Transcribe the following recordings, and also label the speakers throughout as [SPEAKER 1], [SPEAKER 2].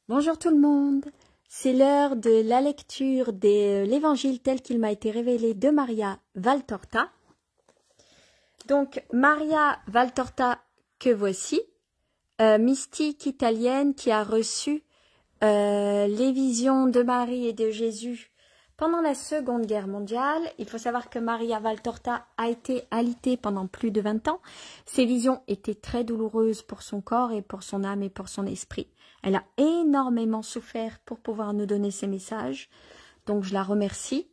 [SPEAKER 1] Bonjour tout le monde, c'est l'heure de la lecture de l'évangile tel qu'il m'a été révélé de Maria Valtorta. Donc Maria Valtorta que voici, mystique italienne qui a reçu les visions de Marie et de Jésus pendant la Seconde Guerre mondiale. Il faut savoir que Maria Valtorta a été alitée pendant plus de 20 ans. Ces visions étaient très douloureuses pour son corps et pour son âme et pour son esprit. Elle a énormément souffert pour pouvoir nous donner ces messages. Donc je la remercie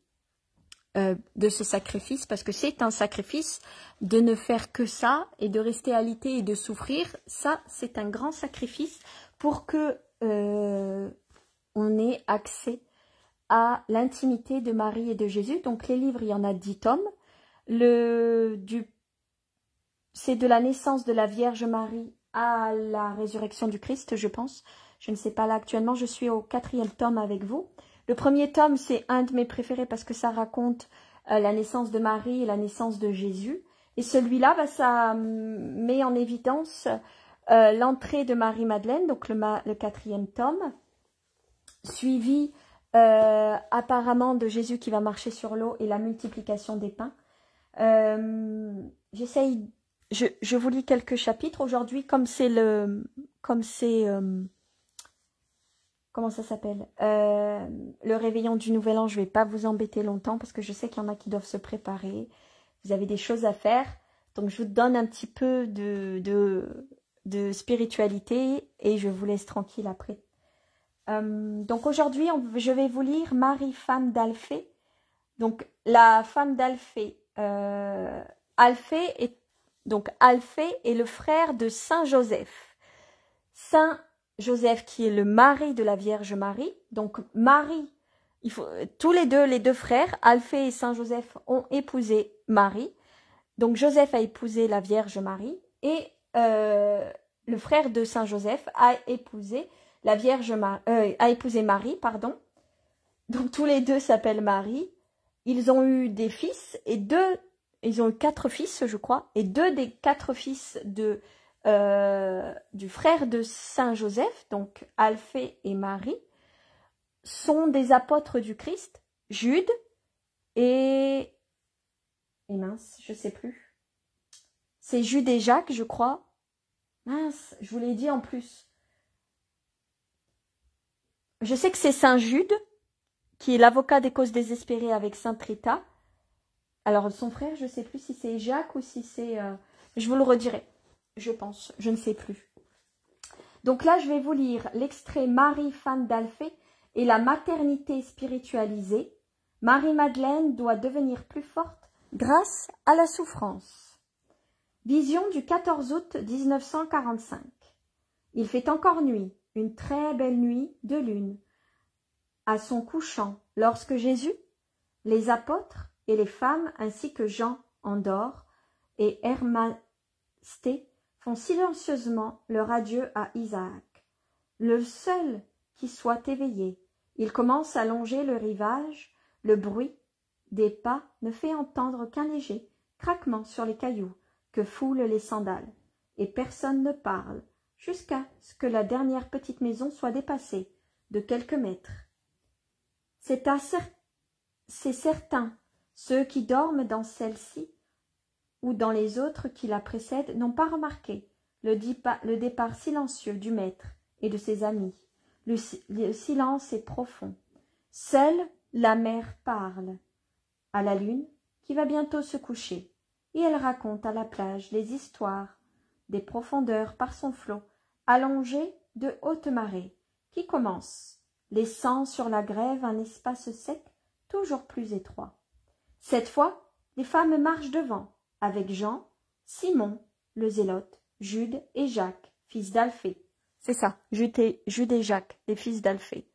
[SPEAKER 1] de ce sacrifice, parce que c'est un sacrifice de ne faire que ça et de rester alité et de souffrir. Ça, c'est un grand sacrifice pour que on ait accès à l'intimité de Marie et de Jésus. Donc les livres, il y en a 10 tomes. C'est de la naissance de la Vierge Marie à la résurrection du Christ, je pense. Je ne sais pas là actuellement, je suis au 4e tome avec vous. Le premier tome, c'est un de mes préférés parce que ça raconte la naissance de Marie et la naissance de Jésus. Et celui-là, ça met en évidence l'entrée de Marie-Madeleine, donc le 4e tome, suivi apparemment de Jésus qui va marcher sur l'eau et la multiplication des pains. Je vous lis quelques chapitres aujourd'hui, comment ça s'appelle, le réveillon du Nouvel An. Je ne vais pas vous embêter longtemps parce que je sais qu'il y en a qui doivent se préparer. Vous avez des choses à faire, donc je vous donne un petit peu de spiritualité et je vous laisse tranquille après. Donc aujourd'hui, je vais vous lire Marie, femme d'Alphée. Donc la femme d'Alphée, Alphée est le frère de Saint Joseph. Saint Joseph qui est le mari de la Vierge Marie. Donc Marie, tous les deux frères, Alphée et Saint Joseph, ont épousé Marie. Donc Joseph a épousé la Vierge Marie et le frère de Saint Joseph a épousé Marie, pardon. Donc tous les deux s'appellent Marie. Ils ont eu des fils et ils ont eu 4 fils, je crois, et 2 des 4 fils du frère de Saint Joseph, donc Alphée et Marie, sont des apôtres du Christ, Jude et mince, je sais plus. C'est Jude et Jacques, je crois. Mince, je vous l'ai dit en plus. Je sais que c'est Saint Jude, qui est l'avocat des causes désespérées avec Sainte Rita. Alors son frère, je ne sais plus si c'est Jacques ou si c'est... je vous le redirai, je pense, je ne sais plus. Donc là, je vais vous lire l'extrait Marie, femme d'Alphée et la maternité spiritualisée. Marie-Madeleine doit devenir plus forte grâce à la souffrance. Vision du 14 août 1945. Il fait encore nuit, une très belle nuit de lune. À son couchant, lorsque Jésus, les apôtres et les femmes ainsi que Jean, Andor et Hermasté font silencieusement leur adieu à Isaac, le seul qui soit éveillé. Il commence à longer le rivage, le bruit des pas ne fait entendre qu'un léger craquement sur les cailloux que foulent les sandales, et personne ne parle, jusqu'à ce que la dernière petite maison soit dépassée de quelques mètres. C'est certain, ceux qui dorment dans celle-ci ou dans les autres qui la précèdent n'ont pas remarqué le départ silencieux du maître et de ses amis. Le silence est profond. Seule la mer parle à la lune qui va bientôt se coucher, et elle raconte à la plage les histoires des profondeurs par son flot allongé de haute marée qui commence, laissant sur la grève un espace sec toujours plus étroit. Cette fois, les femmes marchent devant, avec Jean, Simon, le zélote, Jude et Jacques, fils d'Alphée. C'est ça, Jude et Jacques, les fils d'Alphée.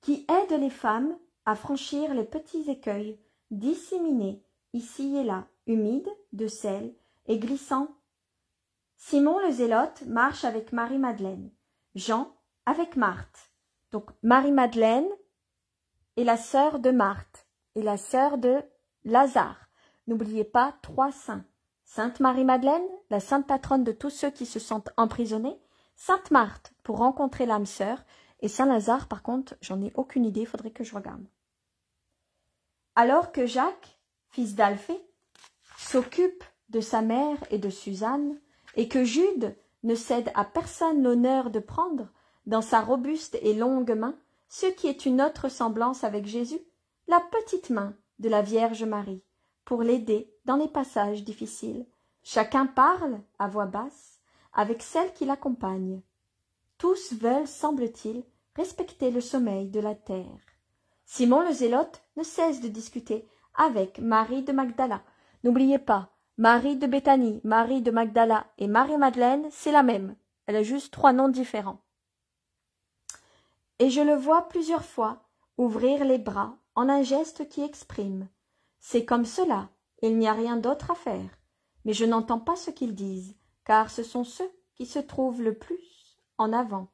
[SPEAKER 1] Qui aident les femmes à franchir les petits écueils disséminés ici et là, humides de sel et glissants. Simon le zélote marche avec Marie-Madeleine, Jean avec Marthe. Donc Marie-Madeleine est la sœur de Marthe et la sœur de Lazare. N'oubliez pas 3 saints. Sainte Marie-Madeleine, la sainte patronne de tous ceux qui se sentent emprisonnés. Sainte Marthe pour rencontrer l'âme sœur. Et Saint Lazare, par contre, j'en ai aucune idée, il faudrait que je regarde. Alors que Jacques, fils d'Alphée, s'occupe de sa mère et de Suzanne, et que Jude ne cède à personne l'honneur de prendre, dans sa robuste et longue main, ce qui est une autre ressemblance avec Jésus, la petite main de la Vierge Marie, pour l'aider dans les passages difficiles. Chacun parle, à voix basse, avec celle qui l'accompagne. Tous veulent, semble-t-il, respecter le sommeil de la terre. Simon le Zélote ne cesse de discuter avec Marie de Magdala. N'oubliez pas, Marie de Béthanie, Marie de Magdala et Marie-Madeleine, c'est la même. Elle a juste 3 noms différents. Et je le vois plusieurs fois ouvrir les bras en un geste qui exprime. C'est comme cela, il n'y a rien d'autre à faire. Mais je n'entends pas ce qu'ils disent, car ce sont ceux qui se trouvent le plus en avant.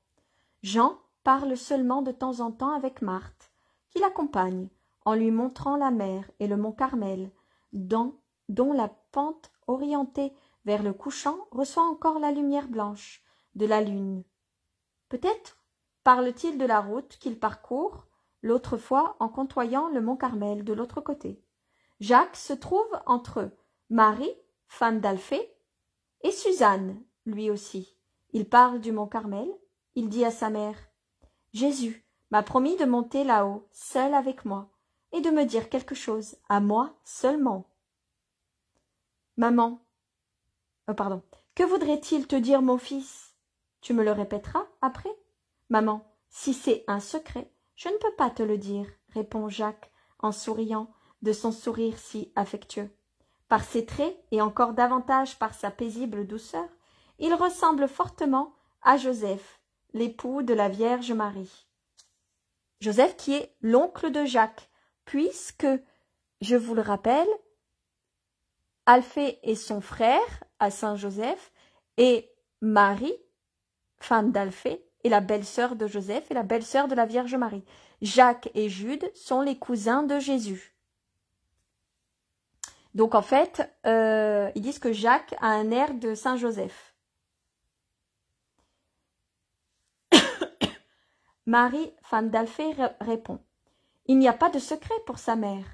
[SPEAKER 1] Jean parle seulement de temps en temps avec Marthe, qui l'accompagne, en lui montrant la mer et le mont Carmel, dont la pente orientée vers le couchant reçoit encore la lumière blanche de la lune. Peut-être parle-t-il de la route qu'il parcourt l'autre fois en côtoyant le mont Carmel de l'autre côté. Jacques se trouve entre Marie, femme d'Alphée, et Suzanne, lui aussi. Il parle du mont Carmel. Il dit à sa mère « Jésus m'a promis de monter là-haut, seul avec moi, et de me dire quelque chose, à moi seulement. » Maman, que voudrait-il te dire, mon fils? Tu me le répéteras après? Maman, si c'est un secret, je ne peux pas te le dire, répond Jacques en souriant de son sourire si affectueux. Par ses traits, et encore davantage par sa paisible douceur, il ressemble fortement à Joseph, l'époux de la Vierge Marie. Joseph qui est l'oncle de Jacques, puisque, je vous le rappelle, Alphée est son frère à Saint-Joseph, et Marie, femme d'Alphée, est la belle-sœur de Joseph et la belle-sœur de la Vierge Marie. Jacques et Jude sont les cousins de Jésus. Donc en fait, ils disent que Jacques a un air de Saint-Joseph. Marie, femme d'Alphée, répond « Il n'y a pas de secret pour sa mère. »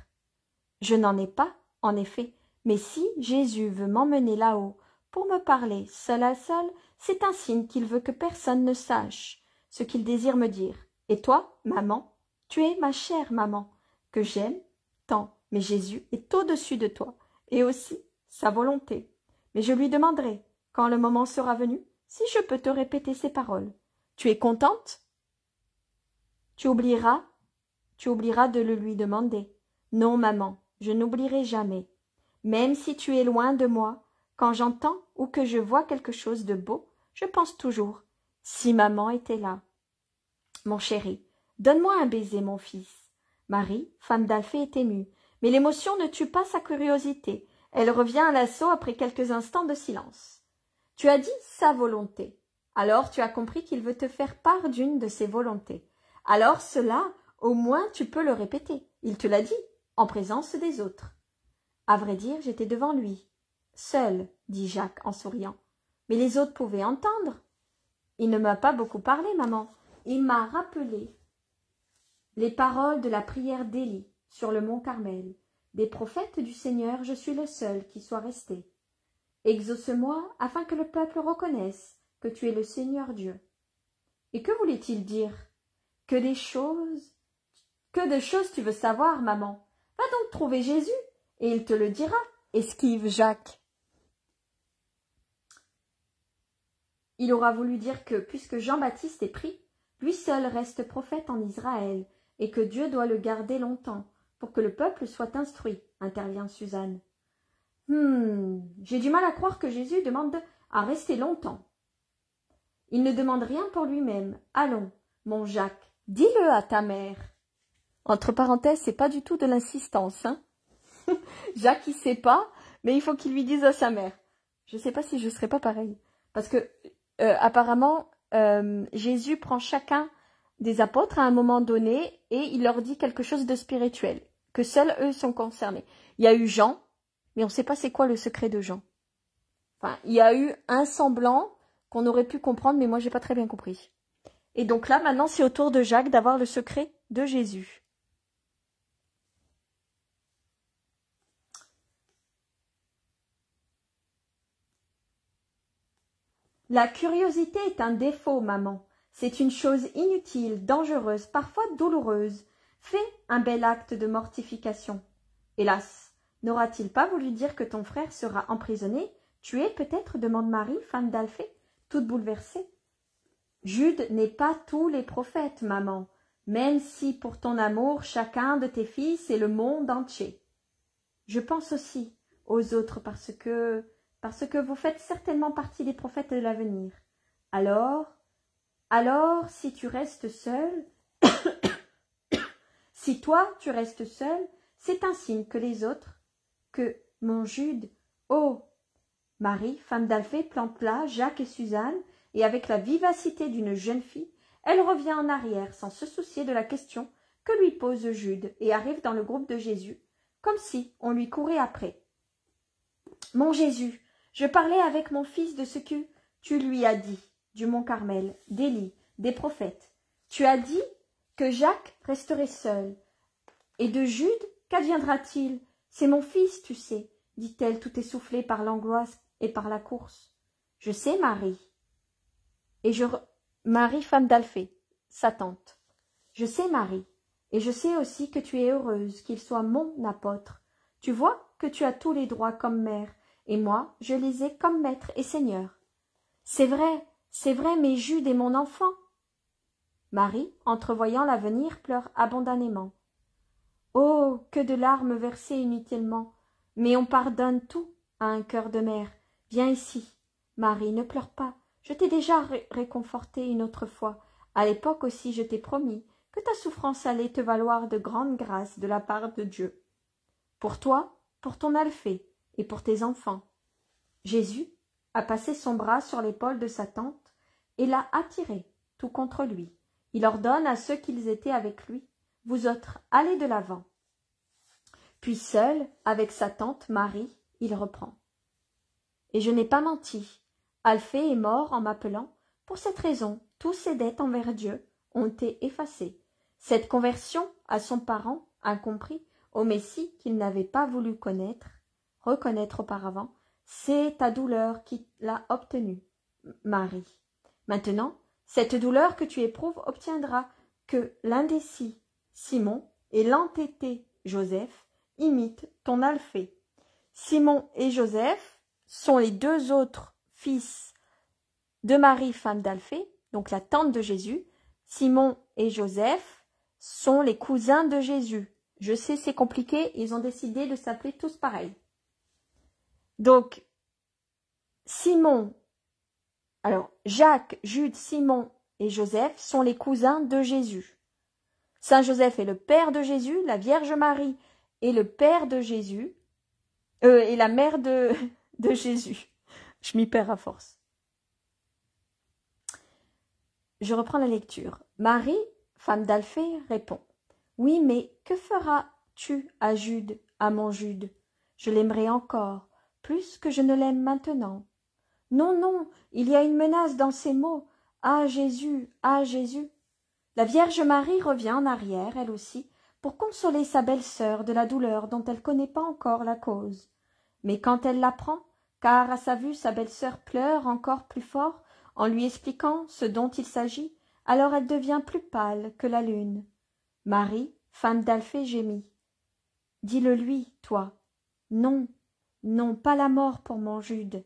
[SPEAKER 1] Je n'en ai pas, en effet, mais si Jésus veut m'emmener là-haut pour me parler seul à seul, c'est un signe qu'il veut que personne ne sache ce qu'il désire me dire. Et toi, maman, tu es ma chère maman, que j'aime tant, mais Jésus est au-dessus de toi, et aussi sa volonté. Mais je lui demanderai, quand le moment sera venu, si je peux te répéter ces paroles. Tu es contente? Tu oublieras de le lui demander. Non, maman, je n'oublierai jamais. Même si tu es loin de moi, quand j'entends ou que je vois quelque chose de beau, je pense toujours, si maman était là. Mon chéri, donne-moi un baiser, mon fils. Marie, femme d'Alphée, est émue, mais l'émotion ne tue pas sa curiosité. Elle revient à l'assaut après quelques instants de silence. Tu as dit sa volonté. Alors tu as compris qu'il veut te faire part d'une de ses volontés. Alors cela, au moins tu peux le répéter. Il te l'a dit, en présence des autres. À vrai dire, j'étais devant lui. Seul, dit Jacques en souriant. Mais les autres pouvaient entendre. Il ne m'a pas beaucoup parlé, maman. Il m'a rappelé les paroles de la prière d'Élie sur le mont Carmel. Des prophètes du Seigneur, je suis le seul qui soit resté. Exauce-moi afin que le peuple reconnaisse que tu es le Seigneur Dieu. Et que voulait-il dire? Que de choses tu veux savoir, maman? Va donc trouver Jésus, et il te le dira, esquive Jacques. Il aura voulu dire que, puisque Jean-Baptiste est pris, lui seul reste prophète en Israël, et que Dieu doit le garder longtemps, pour que le peuple soit instruit, intervient Suzanne. J'ai du mal à croire que Jésus demande à rester longtemps. Il ne demande rien pour lui-même. Allons, mon Jacques, dis-le à ta mère. Entre parenthèses, c'est pas du tout de l'insistance, hein. Jacques, il sait pas, mais il faut qu'il lui dise à sa mère. Je sais pas si je serais pas pareil. Parce que, apparemment, Jésus prend chacun des apôtres à un moment donné et il leur dit quelque chose de spirituel, que seuls eux sont concernés. Il y a eu Jean, mais on ne sait pas c'est quoi le secret de Jean. Enfin, il y a eu un semblant qu'on aurait pu comprendre, mais moi, j'ai pas très bien compris. Et donc là, maintenant, c'est au tour de Jacques d'avoir le secret de Jésus. La curiosité est un défaut, maman. C'est une chose inutile, dangereuse, parfois douloureuse. Fais un bel acte de mortification. Hélas, n'aura-t-il pas voulu dire que ton frère sera emprisonné, tué peut-être, demande Marie, femme d'Alphée, toute bouleversée. Jude n'est pas tous les prophètes, maman, même si pour ton amour chacun de tes fils est le monde entier. Je pense aussi aux autres parce que vous faites certainement partie des prophètes de l'avenir. Alors, si tu restes seul, si toi tu restes seul, c'est un signe que les autres, que mon Jude, oh, Marie, femme d'Alphée, plante là Jacques et Suzanne, et avec la vivacité d'une jeune fille, elle revient en arrière sans se soucier de la question que lui pose Jude et arrive dans le groupe de Jésus, comme si on lui courait après. Mon Jésus, je parlais avec mon fils de ce que tu lui as dit, du mont Carmel, d'Élie, des prophètes. Tu as dit que Jacques resterait seul. Et de Jude, qu'adviendra-t-il? C'est mon fils, tu sais, dit-elle tout essoufflée par l'angoisse et par la course. Je sais, Marie. Marie, femme d'Alphée, sa tante. Je sais, Marie, et je sais aussi que tu es heureuse qu'il soit mon apôtre. Tu vois que tu as tous les droits comme mère, et moi, je les ai comme maître et seigneur. C'est vrai, mais Jude est mon enfant. Marie, entrevoyant l'avenir, pleure abondamment. Oh, que de larmes versées inutilement! Mais on pardonne tout à un cœur de mère. Viens ici. Marie, ne pleure pas. Je t'ai déjà réconfortée une autre fois. À l'époque aussi, je t'ai promis que ta souffrance allait te valoir de grandes grâces de la part de Dieu. Pour toi, pour ton Alphée et pour tes enfants. Jésus a passé son bras sur l'épaule de sa tante et l'a attirée tout contre lui. Il ordonne à ceux qui étaient avec lui, « Vous autres, allez de l'avant. » Puis seul, avec sa tante Marie, il reprend. « Et je n'ai pas menti. Alphée est mort en m'appelant. Pour cette raison, tous ses dettes envers Dieu ont été effacées. Cette conversion à son parent incompris, au Messie qu'il n'avait pas voulu reconnaître auparavant, c'est ta douleur qui l'a obtenue, Marie. Maintenant, cette douleur que tu éprouves obtiendra que l'indécis Simon et l'entêté Joseph imitent ton Alphée. Simon et Joseph sont les deux autres fils de Marie, femme d'Alphée, donc la tante de Jésus. Simon et Joseph sont les cousins de Jésus. Je sais, c'est compliqué, ils ont décidé de s'appeler tous pareil. Donc, Jacques, Jude, Simon et Joseph sont les cousins de Jésus. Saint Joseph est le père de Jésus, la Vierge Marie est le père de Jésus, et la mère de Jésus. Je m'y perds à force. Je reprends la lecture. Marie, femme d'Alphée, répond. Oui, mais que feras-tu à Jude, à mon Jude? Je l'aimerai encore, plus que je ne l'aime maintenant. Non, non, il y a une menace dans ces mots. Ah Jésus, ah Jésus. La Vierge Marie revient en arrière, elle aussi, pour consoler sa belle-sœur de la douleur dont elle ne connaît pas encore la cause. Mais quand elle l'apprend, car à sa vue sa belle-sœur pleure encore plus fort en lui expliquant ce dont il s'agit, alors elle devient plus pâle que la lune. Marie, femme d'Alphée, gémit. Dis-le lui, toi. Non, non, pas la mort pour mon Jude.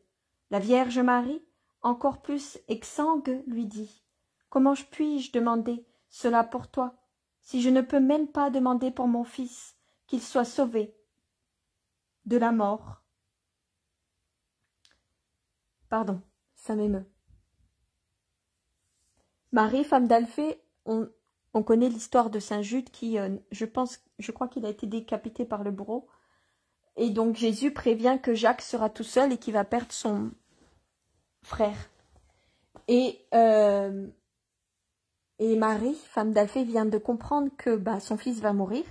[SPEAKER 1] La Vierge Marie, encore plus exsangue, lui dit. Comment puis-je demander cela pour toi, si je ne peux même pas demander pour mon fils qu'il soit sauvé de la mort? Pardon, ça m'émeut. Marie, femme d'Alphée, on connaît l'histoire de Saint Jude qui, je crois qu'il a été décapité par le bourreau. Et donc Jésus prévient que Jacques sera tout seul et qu'il va perdre son frère. Et Marie, femme d'Alphée, vient de comprendre que son fils va mourir.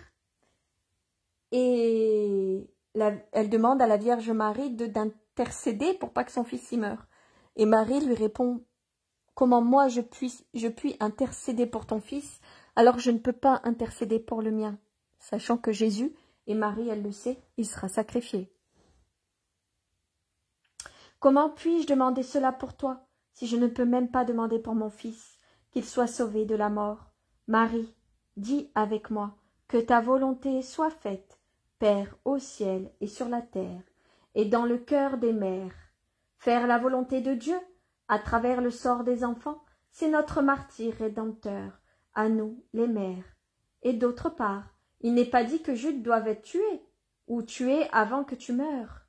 [SPEAKER 1] Et elle demande à la Vierge Marie d'intercéder pour pas que son fils y meure. Et Marie lui répond, comment moi je puis intercéder pour ton fils, alors que je ne peux pas intercéder pour le mien, sachant que Jésus, et Marie, elle le sait, il sera sacrifié. Comment puis-je demander cela pour toi, si je ne peux même pas demander pour mon fils, qu'il soit sauvé de la mort? Marie, dis avec moi, que ta volonté soit faite, Père, au ciel et sur la terre, et dans le cœur des mères. Faire la volonté de Dieu, à travers le sort des enfants, c'est notre martyr rédempteur, à nous, les mères. Et d'autre part, il n'est pas dit que Jude doive être tué, ou tué avant que tu meures.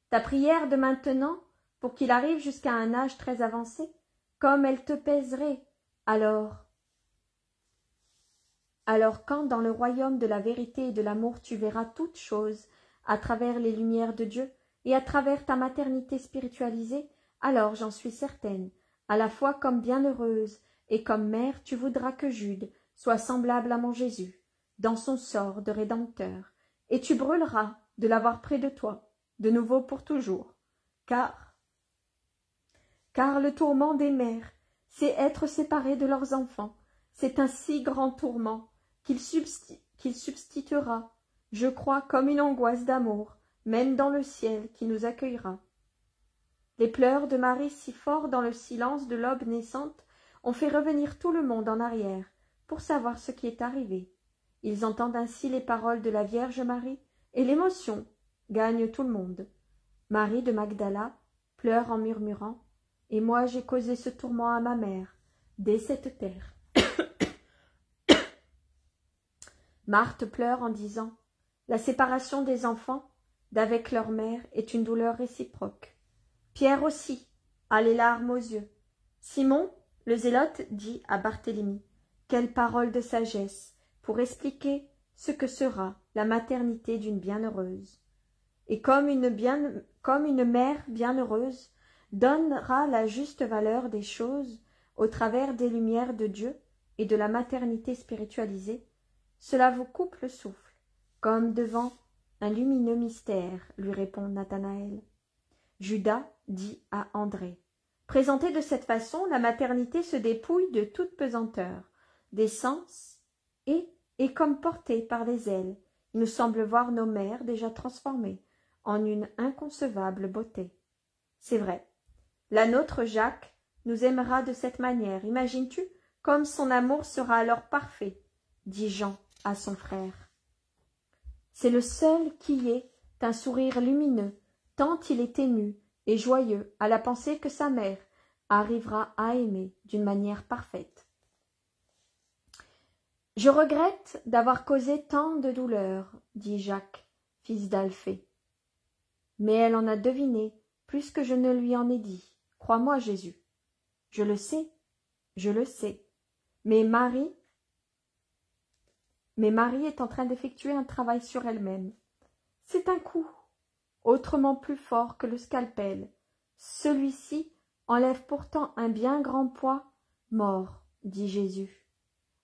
[SPEAKER 1] Ta prière de maintenant, pour qu'il arrive jusqu'à un âge très avancé, comme elle te pèserait, alors quand dans le royaume de la vérité et de l'amour tu verras toutes choses, à travers les lumières de Dieu, et à travers ta maternité spiritualisée, alors j'en suis certaine, à la fois comme bienheureuse et comme mère, tu voudras que Jude soit semblable à mon Jésus, dans son sort de Rédempteur, et tu brûleras de l'avoir près de toi, de nouveau pour toujours, car le tourment des mères, c'est être séparées de leurs enfants, c'est un si grand tourment qu'il substituera, je crois, comme une angoisse d'amour, même dans le ciel qui nous accueillera. Les pleurs de Marie, si forts dans le silence de l'aube naissante, ont fait revenir tout le monde en arrière, pour savoir ce qui est arrivé. Ils entendent ainsi les paroles de la Vierge Marie, et l'émotion gagne tout le monde. Marie de Magdala pleure en murmurant, « Et moi j'ai causé ce tourment à ma mère, dès cette terre. » Marthe pleure en disant, « La séparation des enfants d'avec leur mère est une douleur réciproque. » Pierre aussi a les larmes aux yeux. Simon, le zélote, dit à Barthélemy, « Quelle parole de sagesse pour expliquer ce que sera la maternité d'une bienheureuse. » Et comme une mère bienheureuse donnera la juste valeur des choses au travers des lumières de Dieu et de la maternité spiritualisée, cela vous coupe le souffle, comme devant un lumineux mystère, lui répond Nathanaël. Judas dit à André, « Présentée de cette façon, la maternité se dépouille de toute pesanteur, des sens, et comme portée par les ailes, il nous semble voir nos mères déjà transformées en une inconcevable beauté. C'est vrai, la nôtre Jacques nous aimera de cette manière, imagines-tu, comme son amour sera alors parfait, dit Jean à son frère. C'est le seul qui ait un sourire lumineux, tant il est ému et joyeux à la pensée que sa mère arrivera à aimer d'une manière parfaite. « Je regrette d'avoir causé tant de douleur, dit Jacques, fils d'Alphée. Mais elle en a deviné plus que je ne lui en ai dit. Crois-moi, Jésus. Je le sais, mais Marie est en train d'effectuer un travail sur elle-même. C'est un coup, autrement plus fort que le scalpel. Celui-ci enlève pourtant un bien grand poids. Mort, dit Jésus.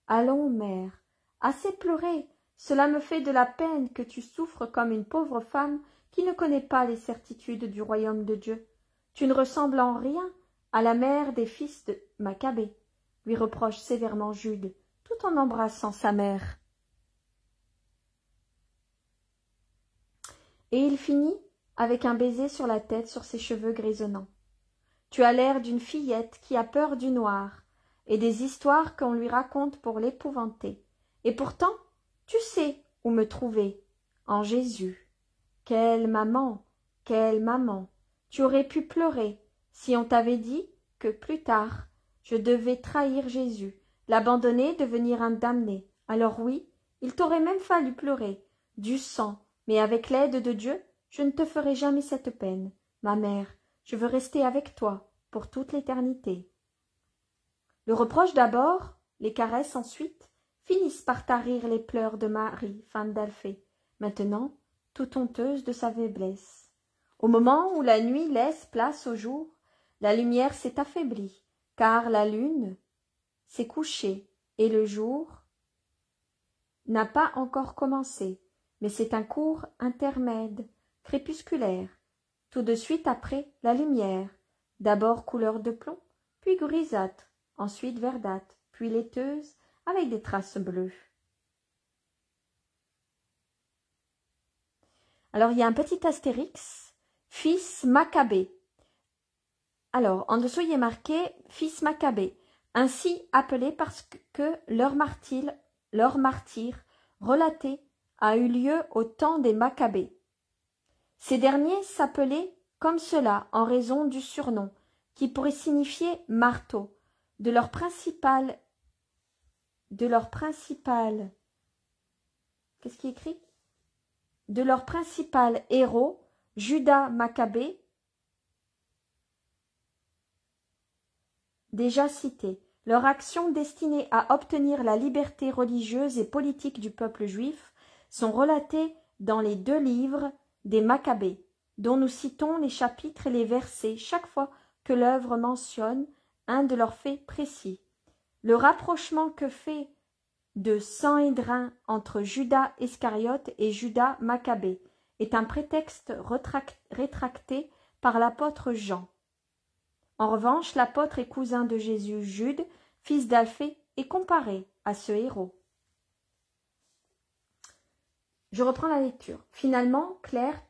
[SPEAKER 1] Allons, mère, assez pleuré, cela me fait de la peine que tu souffres comme une pauvre femme qui ne connaît pas les certitudes du royaume de Dieu. Tu ne ressembles en rien à la mère des fils de Maccabée, lui reproche sévèrement Jude, tout en embrassant sa mère. Et il finit avec un baiser sur la tête, sur ses cheveux grisonnants. Tu as l'air d'une fillette qui a peur du noir, et des histoires qu'on lui raconte pour l'épouvanter. Et pourtant, tu sais où me trouver, en Jésus. Quelle maman, tu aurais pu pleurer si on t'avait dit que plus tard je devais trahir Jésus, l'abandonner, devenir un damné. Alors oui, il t'aurait même fallu pleurer, du sang, mais avec l'aide de Dieu, je ne te ferai jamais cette peine. Ma mère, je veux rester avec toi pour toute l'éternité. Le reproche d'abord, les caresses ensuite, finissent par tarir les pleurs de Marie, femme d'Alphée, maintenant tout honteuse de sa faiblesse. Au moment où la nuit laisse place au jour, la lumière s'est affaiblie, car la lune s'est couchée et le jour n'a pas encore commencé, mais c'est un court intermède crépusculaire. Tout de suite après, la lumière d'abord couleur de plomb, puis grisâtre, ensuite verdâtre, puis laiteuse, avec des traces bleues. Alors, il y a un petit astérix, fils Maccabée. Alors, en dessous, il y a marqué fils Maccabée, ainsi appelé parce que leur martyre relaté a eu lieu au temps des Maccabées. Ces derniers s'appelaient comme cela en raison du surnom, qui pourrait signifier marteau, de leur principal, qu'est-ce qui est écrit? De leur principal héros, Judas Maccabée, déjà cité. Leur action destinée à obtenir la liberté religieuse et politique du peuple juif sont relatées dans les 2 livres des Maccabées, dont nous citons les chapitres et les versets chaque fois que l'œuvre mentionne un de leurs faits précis. Le rapprochement que fait de Sanhédrin entre Judas Iscariote et Judas Maccabée est un prétexte rétracté par l'apôtre Jean. En revanche, l'apôtre et cousin de Jésus, Jude, fils d'Alphée, est comparé à ce héros. Je reprends la lecture. Finalement, Claire,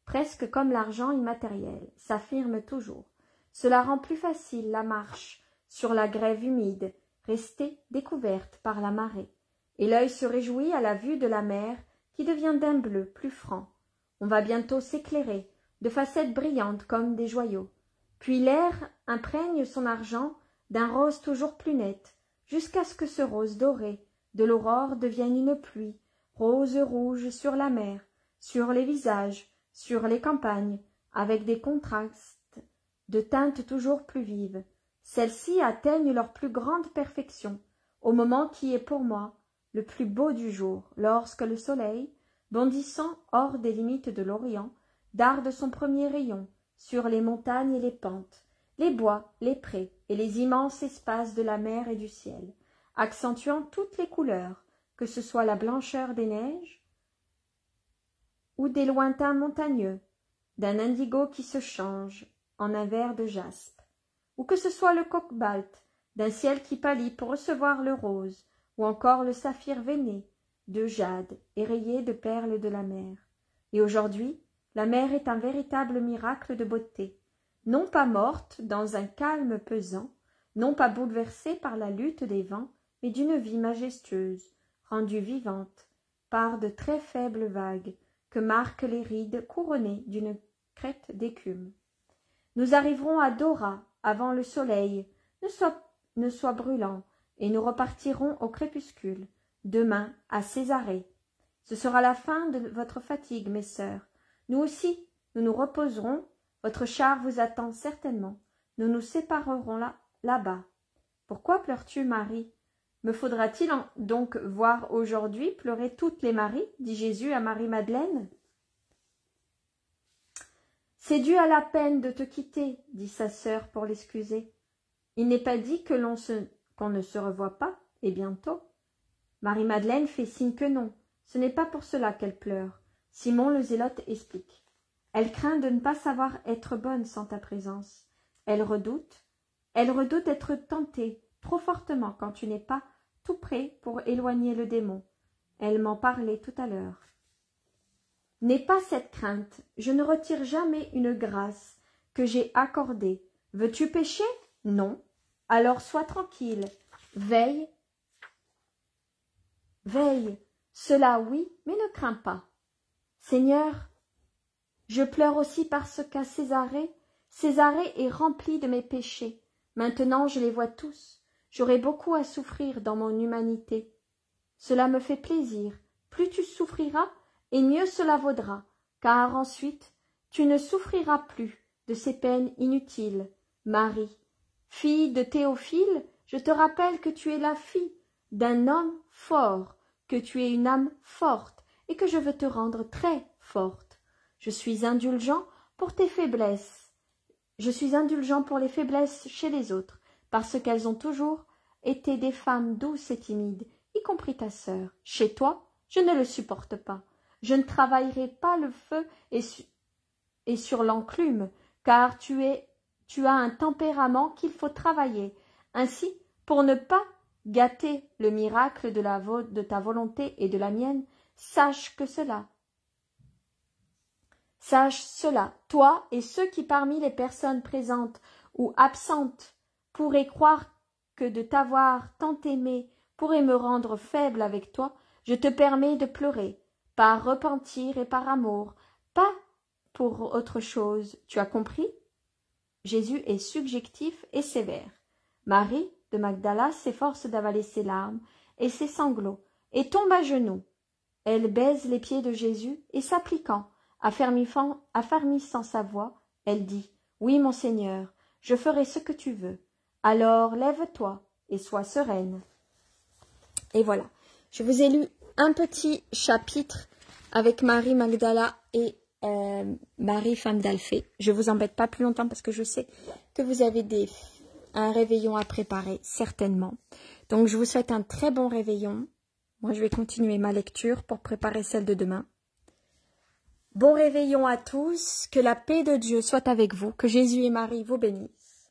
[SPEAKER 1] presque comme l'argent immatériel, s'affirme toujours. Cela rend plus facile la marche sur la grève humide, restée découverte par la marée, et l'œil se réjouit à la vue de la mer qui devient d'un bleu plus franc. On va bientôt s'éclairer, de facettes brillantes comme des joyaux. Puis l'air imprègne son argent d'un rose toujours plus net, jusqu'à ce que ce rose doré de l'aurore devienne une pluie, rose rouge sur la mer, sur les visages, sur les campagnes, avec des contrastes de teintes toujours plus vives. Celles-ci atteignent leur plus grande perfection, au moment qui est pour moi le plus beau du jour, lorsque le soleil, bondissant hors des limites de l'Orient, darde son premier rayon sur les montagnes et les pentes, les bois, les prés et les immenses espaces de la mer et du ciel, accentuant toutes les couleurs, que ce soit la blancheur des neiges ou des lointains montagneux, d'un indigo qui se change en un vert de jaspe, ou que ce soit le cobalt d'un ciel qui pâlit pour recevoir le rose, ou encore le saphir veiné de jade et rayé de perles de la mer. Et aujourd'hui, la mer est un véritable miracle de beauté, non pas morte dans un calme pesant, non pas bouleversée par la lutte des vents, mais d'une vie majestueuse, rendue vivante par de très faibles vagues que marquent les rides couronnées d'une crête d'écume. Nous arriverons à Dora avant le soleil ne soit brûlant, et nous repartirons au crépuscule, demain à Césarée. Ce sera la fin de votre fatigue, mes sœurs. Nous aussi, nous nous reposerons, votre char vous attend certainement. Nous nous séparerons là-bas. Pourquoi pleures-tu, Marie? Me faudra-t-il donc voir aujourd'hui pleurer toutes les Maries, dit Jésus à Marie-Madeleine. C'est dû à la peine de te quitter, dit sa sœur pour l'excuser. Il n'est pas dit qu'on ne se revoit pas, et bientôt. Marie-Madeleine fait signe que non, ce n'est pas pour cela qu'elle pleure. Simon le Zélote explique. Elle craint de ne pas savoir être bonne sans ta présence. Elle redoute être tentée trop fortement quand tu n'es pas tout prêt pour éloigner le démon. Elle m'en parlait tout à l'heure. N'aie pas cette crainte, je ne retire jamais une grâce que j'ai accordée. Veux-tu pécher? Non. Alors sois tranquille. Veille. Cela oui, mais ne crains pas. Seigneur, je pleure aussi parce qu'à Césarée est rempli de mes péchés. Maintenant je les vois tous. J'aurai beaucoup à souffrir dans mon humanité. Cela me fait plaisir. Plus tu souffriras, et mieux cela vaudra, car ensuite tu ne souffriras plus de ces peines inutiles. Marie, fille de Théophile, je te rappelle que tu es la fille d'un homme fort, que tu es une âme forte, et que je veux te rendre très forte. Je suis indulgent pour tes faiblesses. Je suis indulgent pour les faiblesses chez les autres, parce qu'elles ont toujours été des femmes douces et timides, y compris ta sœur. Chez toi, je ne le supporte pas. Je ne travaillerai pas le feu et sur l'enclume, car tu es Tu as un tempérament qu'il faut travailler. Ainsi, pour ne pas gâter le miracle de ta volonté et de la mienne, sache cela, toi et ceux qui parmi les personnes présentes ou absentes pourraient croire que de t'avoir tant aimé pourrait me rendre faible avec toi, je te permets de pleurer, par repentir et par amour, pas pour autre chose, tu as compris? Jésus est subjectif et sévère. Marie de Magdala s'efforce d'avaler ses larmes et ses sanglots, et tombe à genoux. Elle baise les pieds de Jésus, et s'appliquant, affermissant sa voix, elle dit « Oui, mon Seigneur, je ferai ce que tu veux. Alors lève-toi et sois sereine. » Et voilà, je vous ai lu un petit chapitre avec Marie Magdala et Marie, femme d'Alphée. Je ne vous embête pas plus longtemps parce que je sais que vous avez un réveillon à préparer, certainement. Donc, je vous souhaite un très bon réveillon. Moi, je vais continuer ma lecture pour préparer celle de demain. Bon réveillon à tous, que la paix de Dieu soit avec vous, que Jésus et Marie vous bénissent.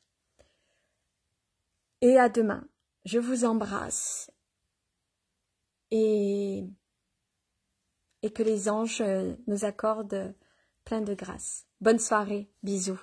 [SPEAKER 1] Et à demain. Je vous embrasse. Et que les anges nous accordent plein de grâce. Bonne soirée, bisous.